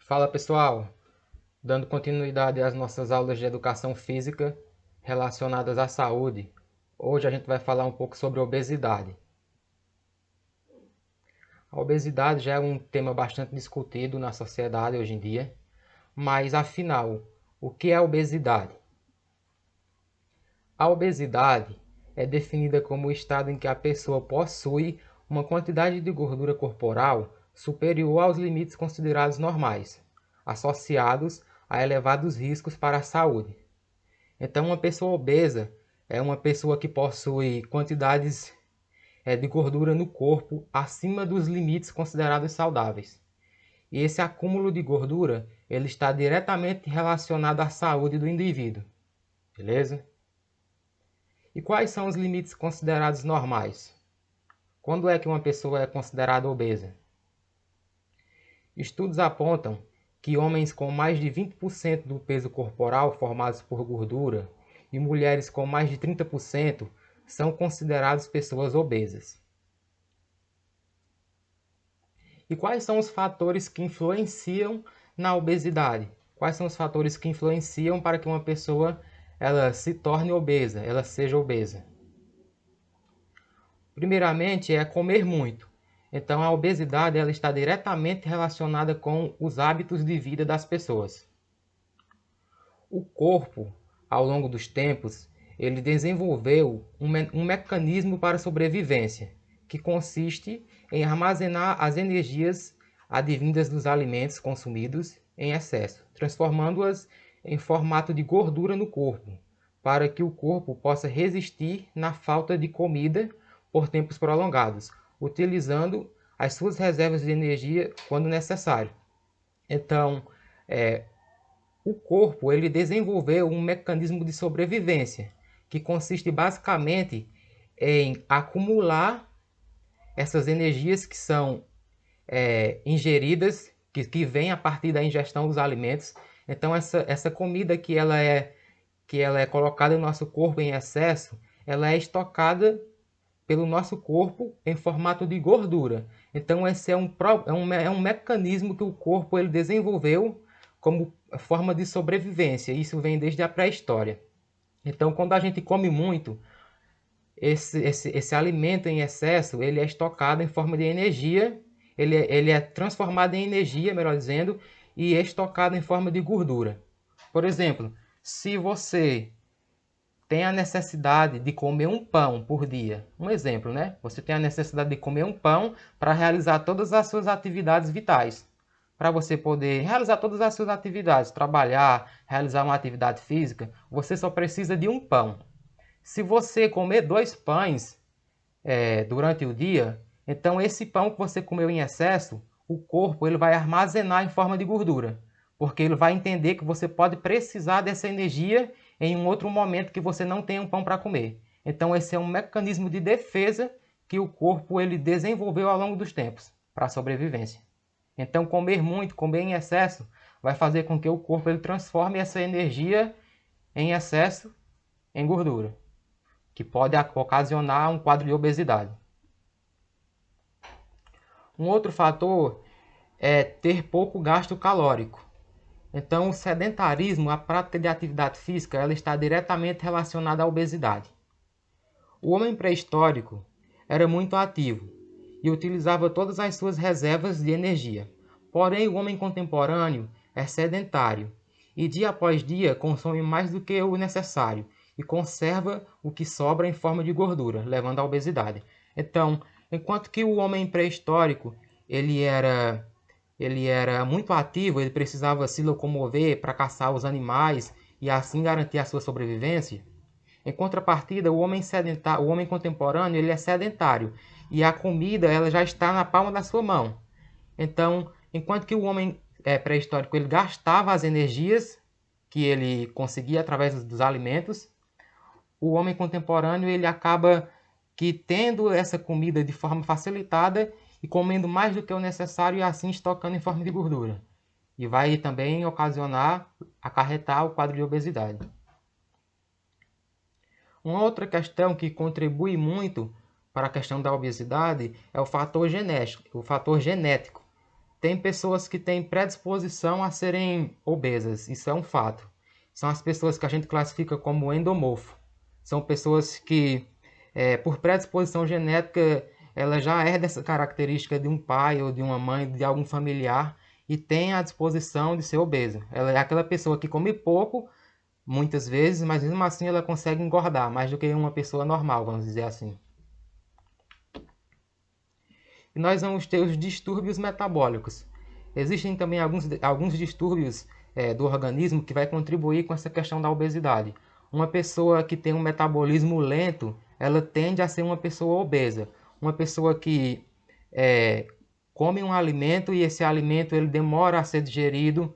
Fala pessoal, dando continuidade às nossas aulas de educação física relacionadas à saúde. Hoje a gente vai falar um pouco sobre obesidade. A obesidade já é um tema bastante discutido na sociedade hoje em dia, mas afinal, o que é a obesidade? A obesidade é definida como o estado em que a pessoa possui uma quantidade de gordura corporal superior aos limites considerados normais, associados a elevados riscos para a saúde. Então, uma pessoa obesa é uma pessoa que possui quantidades de gordura no corpo acima dos limites considerados saudáveis. E esse acúmulo de gordura ele está diretamente relacionado à saúde do indivíduo, beleza? E quais são os limites considerados normais? Quando é que uma pessoa é considerada obesa? Estudos apontam que homens com mais de 20% do peso corporal formados por gordura e mulheres com mais de 30% são considerados pessoas obesas. E quais são os fatores que influenciam na obesidade? Quais são os fatores que influenciam para que uma pessoa ela se torne obesa, ela seja obesa? Primeiramente é comer muito. Então a obesidade ela está diretamente relacionada com os hábitos de vida das pessoas. O corpo, ao longo dos tempos, ele desenvolveu um mecanismo para sobrevivência, que consiste em armazenar as energias advindas dos alimentos consumidos em excesso, transformando-as em formato de gordura no corpo, para que o corpo possa resistir na falta de comida por tempos prolongados, utilizando as suas reservas de energia quando necessário. Então, o corpo ele desenvolveu um mecanismo de sobrevivência que consiste basicamente em acumular essas energias que são ingeridas, que vêm a partir da ingestão dos alimentos. Então essa comida que ela é colocada no nosso corpo em excesso, ela é estocada pelo nosso corpo em formato de gordura. Então esse é um mecanismo que o corpo ele desenvolveu como forma de sobrevivência. Isso vem desde a pré-história. Então quando a gente come muito, esse alimento em excesso ele é estocado em forma de energia, ele é transformado em energia, melhor dizendo, e é estocado em forma de gordura. Por exemplo, se você tem a necessidade de comer um pão por dia. Um exemplo, né? Você tem a necessidade de comer um pão para realizar todas as suas atividades vitais. Para você poder realizar todas as suas atividades, trabalhar, realizar uma atividade física, você só precisa de um pão. Se você comer 2 pães durante o dia, então esse pão que você comeu em excesso, o corpo ele vai armazenar em forma de gordura, porque ele vai entender que você pode precisar dessa energia em um outro momento que você não tenha um pão para comer. Então esse é um mecanismo de defesa que o corpo ele desenvolveu ao longo dos tempos para a sobrevivência. Então comer muito, comer em excesso, vai fazer com que o corpo ele transforme essa energia em excesso em gordura, que pode ocasionar um quadro de obesidade. Um outro fator é ter pouco gasto calórico. Então, o sedentarismo, a prática de atividade física, ela está diretamente relacionada à obesidade. O homem pré-histórico era muito ativo e utilizava todas as suas reservas de energia. Porém, o homem contemporâneo é sedentário e dia após dia consome mais do que o necessário e conserva o que sobra em forma de gordura, levando à obesidade. Então, enquanto que o homem pré-histórico ele era muito ativo, ele precisava se locomover para caçar os animais e assim garantir a sua sobrevivência. Em contrapartida, o homem contemporâneo ele é sedentário e a comida ela já está na palma da sua mão. Então, enquanto que o homem pré-histórico ele gastava as energias que ele conseguia através dos alimentos, o homem contemporâneo ele acaba que tendo essa comida de forma facilitada e comendo mais do que o necessário e assim estocando em forma de gordura. E vai também acarretar o quadro de obesidade. Uma outra questão que contribui muito para a questão da obesidade é o fator genético. Tem pessoas que têm predisposição a serem obesas, isso é um fato. São as pessoas que a gente classifica como endomorfo. São pessoas que, por predisposição genética, ela já herda essa característica de um pai ou de uma mãe, de algum familiar, e tem a disposição de ser obesa. Ela é aquela pessoa que come pouco, muitas vezes, mas mesmo assim ela consegue engordar mais do que uma pessoa normal, vamos dizer assim. E nós vamos ter os distúrbios metabólicos. Existem também alguns distúrbios do organismo que vai contribuir com essa questão da obesidade. Uma pessoa que tem um metabolismo lento, ela tende a ser uma pessoa obesa. Uma pessoa que come um alimento e esse alimento ele demora a ser digerido,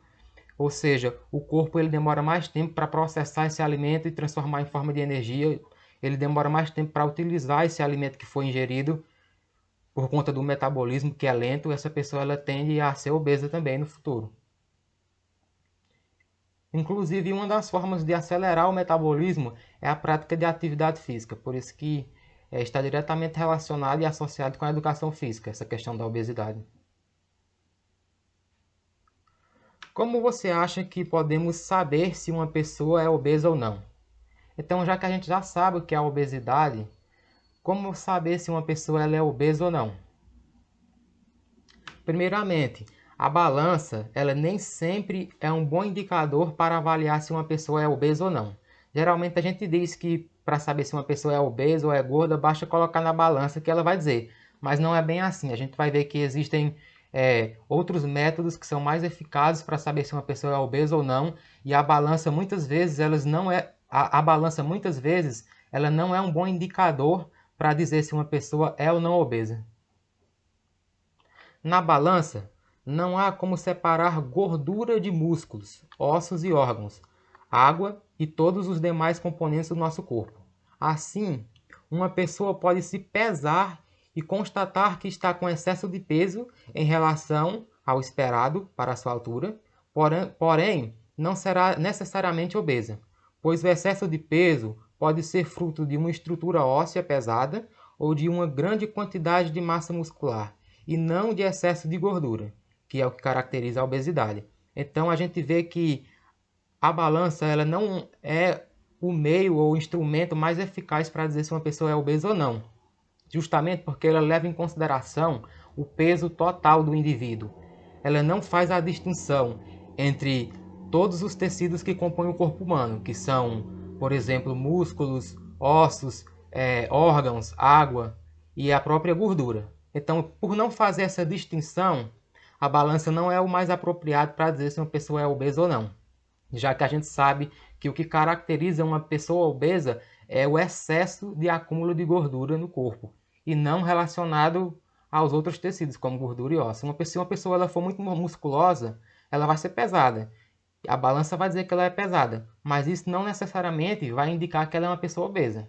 ou seja, o corpo ele demora mais tempo para processar esse alimento e transformar em forma de energia. Ele demora mais tempo para utilizar esse alimento que foi ingerido por conta do metabolismo que é lento. Essa pessoa ela tende a ser obesa também no futuro. Inclusive, uma das formas de acelerar o metabolismo é a prática de atividade física, por isso que está diretamente relacionado e associado com a educação física, essa questão da obesidade. Como você acha que podemos saber se uma pessoa é obesa ou não? Então, já que a gente já sabe o que é a obesidade, como saber se uma pessoa ela é obesa ou não? Primeiramente, a balança ela nem sempre é um bom indicador para avaliar se uma pessoa é obesa ou não. Geralmente a gente diz que para saber se uma pessoa é obesa ou é gorda, basta colocar na balança que ela vai dizer. Mas não é bem assim. A gente vai ver que existem outros métodos que são mais eficazes para saber se uma pessoa é obesa ou não. E a balança muitas vezes a balança muitas vezes ela não é um bom indicador para dizer se uma pessoa é ou não obesa. Na balança, não há como separar gordura de músculos, ossos e órgãos, água e todos os demais componentes do nosso corpo. Assim, uma pessoa pode se pesar e constatar que está com excesso de peso em relação ao esperado para a sua altura, porém não será necessariamente obesa, pois o excesso de peso pode ser fruto de uma estrutura óssea pesada ou de uma grande quantidade de massa muscular, e não de excesso de gordura, que é o que caracteriza a obesidade. Então a gente vê que a balança ela não é o meio ou o instrumento mais eficaz para dizer se uma pessoa é obesa ou não, justamente porque ela leva em consideração o peso total do indivíduo. Ela não faz a distinção entre todos os tecidos que compõem o corpo humano, que são, por exemplo, músculos, ossos, órgãos, água e a própria gordura. Então, por não fazer essa distinção, a balança não é o mais apropriado para dizer se uma pessoa é obesa ou não, já que a gente sabe que o que caracteriza uma pessoa obesa é o excesso de acúmulo de gordura no corpo, e não relacionado aos outros tecidos, como gordura e osso. Se uma pessoa ela for muito musculosa, ela vai ser pesada. A balança vai dizer que ela é pesada, mas isso não necessariamente vai indicar que ela é uma pessoa obesa.